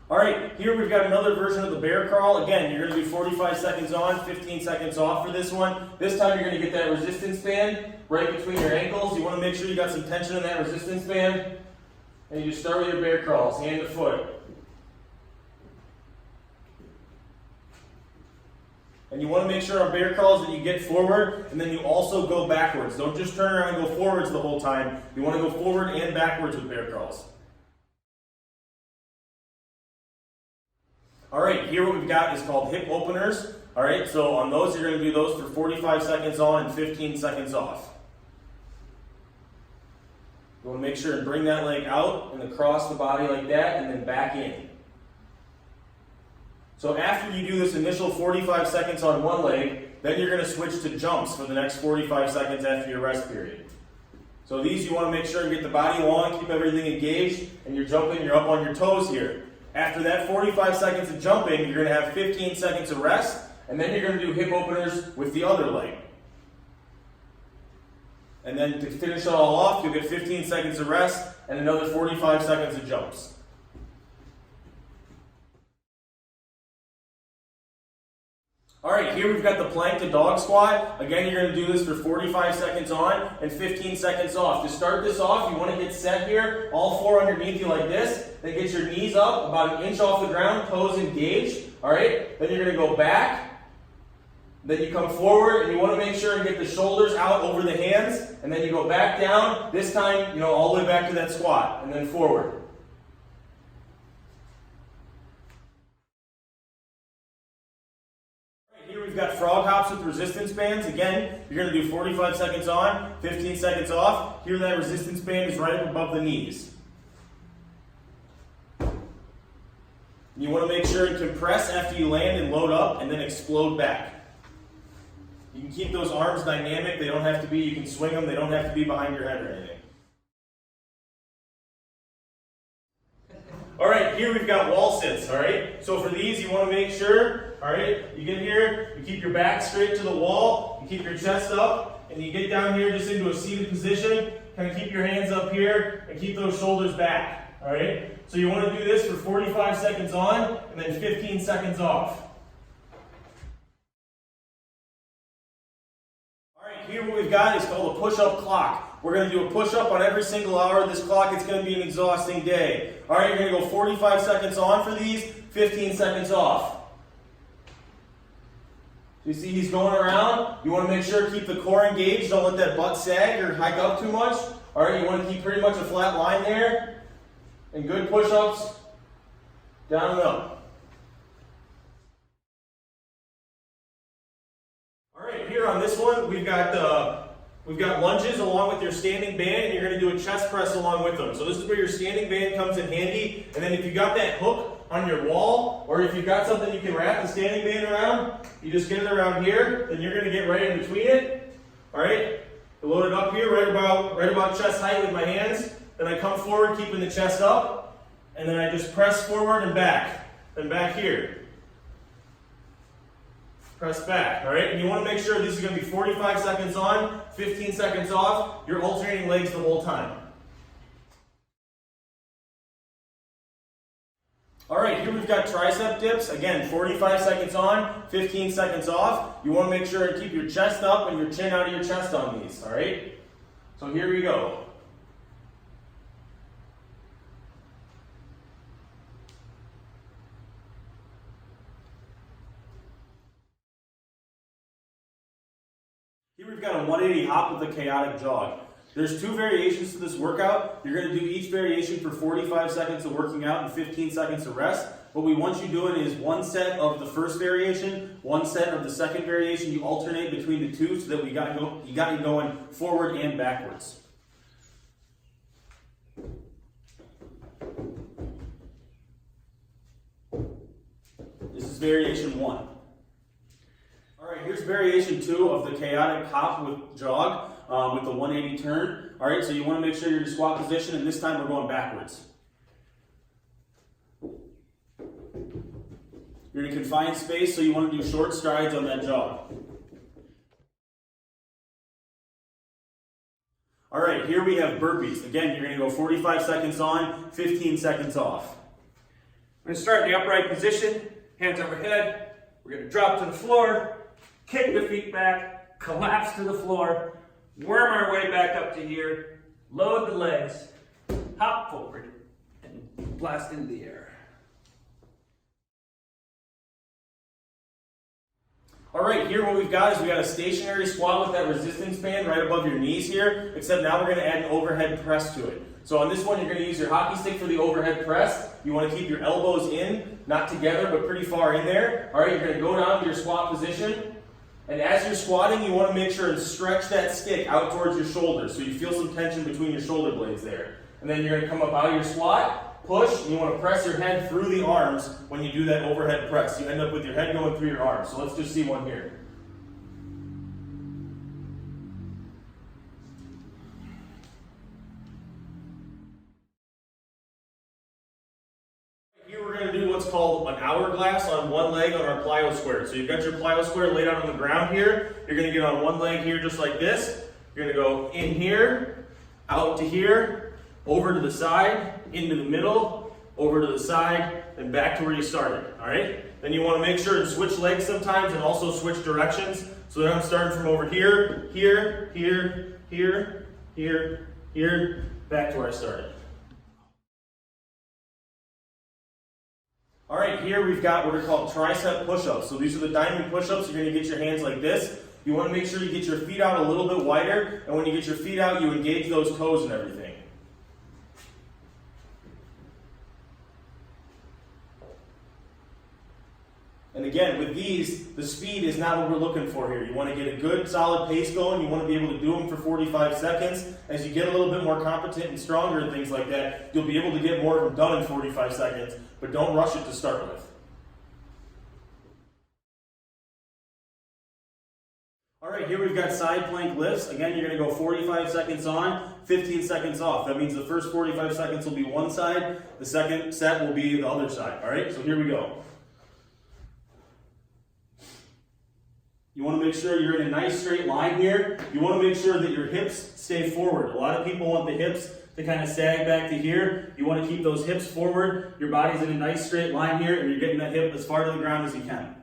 All right, here we've got another version of the bear crawl. Again, you're going to do 45 seconds on, 15 seconds off for this one. This time you're going to get that resistance band right between your ankles. You want to make sure you got some tension in that resistance band. And you just start with your bear crawls, hand to foot. And you want to make sure on bear crawls that you get forward and then you also go backwards. Don't just turn around and go forwards the whole time. You want to go forward and backwards with bear crawls. All right, here what we've got is called hip openers. All right, so on those, you're going to do those for 45 seconds on and 15 seconds off. You want to make sure and bring that leg out and across the body like that and then back in. So after you do this initial 45 seconds on one leg, then you're going to switch to jumps for the next 45 seconds after your rest period. So these you want to make sure and get the body long, keep everything engaged, and you're jumping, you're up on your toes here. After that 45 seconds of jumping, you're going to have 15 seconds of rest, and then you're going to do hip openers with the other leg. And then to finish it all off, you'll get 15 seconds of rest and another 45 seconds of jumps. All right, here we've got the plank to dog squat. Again, you're going to do this for 45 seconds on and 15 seconds off. To start this off, you want to get set here, all four underneath you like this. Then get your knees up about 1 inch off the ground, toes engaged. All right, then you're going to go back. Then you come forward and you want to make sure and get the shoulders out over the hands. And then you go back down, this time, all the way back to that squat and then forward. Here we've got frog hops with resistance bands. Again, you're going to do 45 seconds on, 15 seconds off. Here that resistance band is right up above the knees. You want to make sure and compress after you land and load up and then explode back. You can keep those arms dynamic. They don't have to be, you can swing them. They don't have to be behind your head or anything. All right, here we've got wall sits, all right? So for these, you want to make sure, all right, you get here, you keep your back straight to the wall, you keep your chest up, and you get down here just into a seated position, kind of keep your hands up here, and keep those shoulders back, all right? So you want to do this for 45 seconds on, and then 15 seconds off. All right, here what we've got is called a push-up clock. We're going to do a push-up on every single hour of this clock. It's going to be an exhausting day. All right, you're going to go 45 seconds on for these, 15 seconds off. So you see he's going around. You want to make sure to keep the core engaged. Don't let that butt sag or hike up too much. All right, you want to keep pretty much a flat line there. And good push-ups, down and up. All right, here on this one, we've got lunges along with your standing band, and you're going to do a chest press along with them. So this is where your standing band comes in handy. And then if you got that hook on your wall, or if you've got something you can wrap the standing band around, you just get it around here. Then you're going to get right in between it. All right, I load it up here, right about chest height with my hands. Then I come forward, keeping the chest up, and then I just press forward and back. Then back here. Press back, all right? And you want to make sure this is going to be 45 seconds on, 15 seconds off. You're alternating legs the whole time. All right, here we've got tricep dips. Again, 45 seconds on, 15 seconds off. You want to make sure and keep your chest up and your chin out of your chest on these, all right? So here we go. Here we've got a 180 hop with a chaotic jog. There's two variations to this workout. You're going to do each variation for 45 seconds of working out and 15 seconds of rest. What we want you doing is one set of the first variation, one set of the second variation. You alternate between the two so that you got you going forward and backwards. This is variation 1. All right, here's variation 2 of the chaotic hop with jog with the 180 turn. All right, so you want to make sure you're in squat position, and this time we're going backwards. You're in a confined space, so you want to do short strides on that jog. All right, here we have burpees. Again, you're going to go 45 seconds on, 15 seconds off. We're going to start in the upright position, hands overhead. We're going to drop to the floor, kick the feet back, collapse to the floor, worm our way back up to here, load the legs, hop forward, and blast into the air. All right, here what we've got is we got a stationary squat with that resistance band right above your knees here, except now we're going to add an overhead press to it. So on this one, you're going to use your hockey stick for the overhead press. You want to keep your elbows in, not together, but pretty far in there. All right, you're going to go down to your squat position. And as you're squatting, you want to make sure and stretch that stick out towards your shoulders so you feel some tension between your shoulder blades there. And then you're going to come up out of your squat, push, and you want to press your head through the arms when you do that overhead press. You end up with your head going through your arms. So let's just see one here. Here we're going to do what's called an hourglass on one leg on our plyo square. So you've got your plyo square laid out on the ground here. You're going to get on one leg here just like this. You're going to go in here, out to here, over to the side, into the middle, over to the side, and back to where you started. All right? Then you want to make sure and switch legs sometimes and also switch directions. So then I'm starting from over here, here, here, here, here, here, back to where I started. All right, here we've got what are called tricep push-ups. So these are the diamond push-ups. You're going to get your hands like this. You want to make sure you get your feet out a little bit wider, and when you get your feet out, you engage those toes and everything. And again, with these, the speed is not what we're looking for here. You want to get a good, solid pace going. You want to be able to do them for 45 seconds. As you get a little bit more competent and stronger and things like that, you'll be able to get more of them done in 45 seconds, but don't rush it to start with. All right, here we've got side plank lifts. Again, you're going to go 45 seconds on, 15 seconds off. That means the first 45 seconds will be one side, the second set will be the other side. All right, so here we go. You want to make sure you're in a nice straight line here. You want to make sure that your hips stay forward. A lot of people want the hips to kind of sag back to here. You want to keep those hips forward. Your body's in a nice straight line here, and you're getting that hip as far to the ground as you can.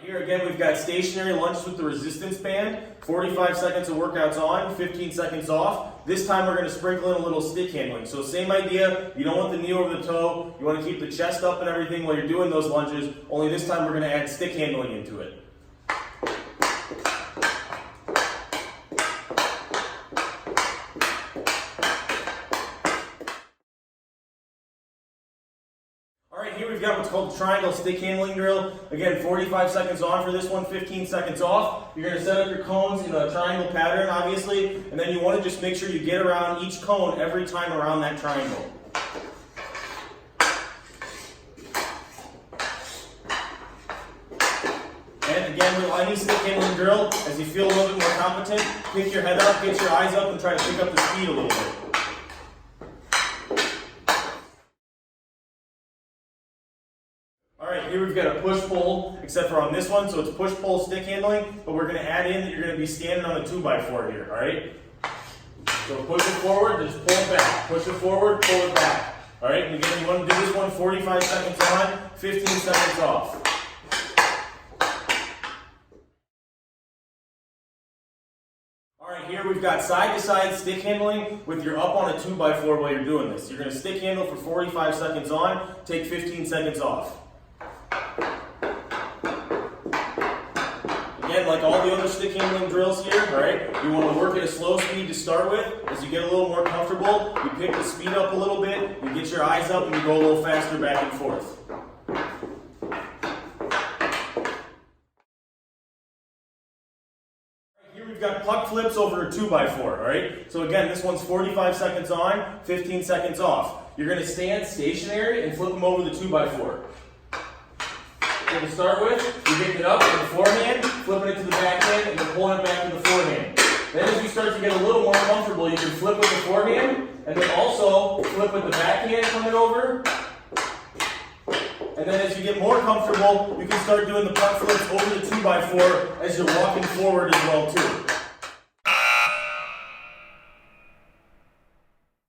Here again, we've got stationary lunges with the resistance band. 45 seconds of workouts on, 15 seconds off. This time we're going to sprinkle in a little stick handling. So same idea, you don't want the knee over the toe. You want to keep the chest up and everything while you're doing those lunges. Only this time we're going to add stick handling into it. Here we've got what's called the triangle stick handling drill. Again, 45 seconds on for this one, 15 seconds off. You're going to set up your cones in a triangle pattern, obviously, and then you want to just make sure you get around each cone every time around that triangle. And again, with any stick handling drill, as you feel a little bit more competent, pick your head up, get your eyes up, and try to pick up the speed a little bit. Here we've got a push-pull, except for on this one, so it's push-pull stick handling, but we're going to add in that you're going to be standing on a 2x4 here, all right? So push it forward, just pull it back. Push it forward, pull it back. All right, and again, you want to do this one 45 seconds on, 15 seconds off. All right, here we've got side-to-side stick handling with your up on a 2x4 while you're doing this. You're going to stick handle for 45 seconds on, take 15 seconds off. Again, like all the other stick handling drills here, all right, you want to work at a slow speed to start with. As you get a little more comfortable, you pick the speed up a little bit, you get your eyes up, and you go a little faster back and forth. Here we've got puck flips over a 2x4, all right? So again, this one's 45 seconds on, 15 seconds off. You're going to stand stationary and flip them over the 2x4. To start with, you're getting it up with the forehand, flipping it to the backhand, and then pulling it back to the forehand. Then as you start to get a little more comfortable, you can flip with the forehand, and then also flip with the backhand coming over. And then as you get more comfortable, you can start doing the puck flips over the 2x4 as you're walking forward as well too.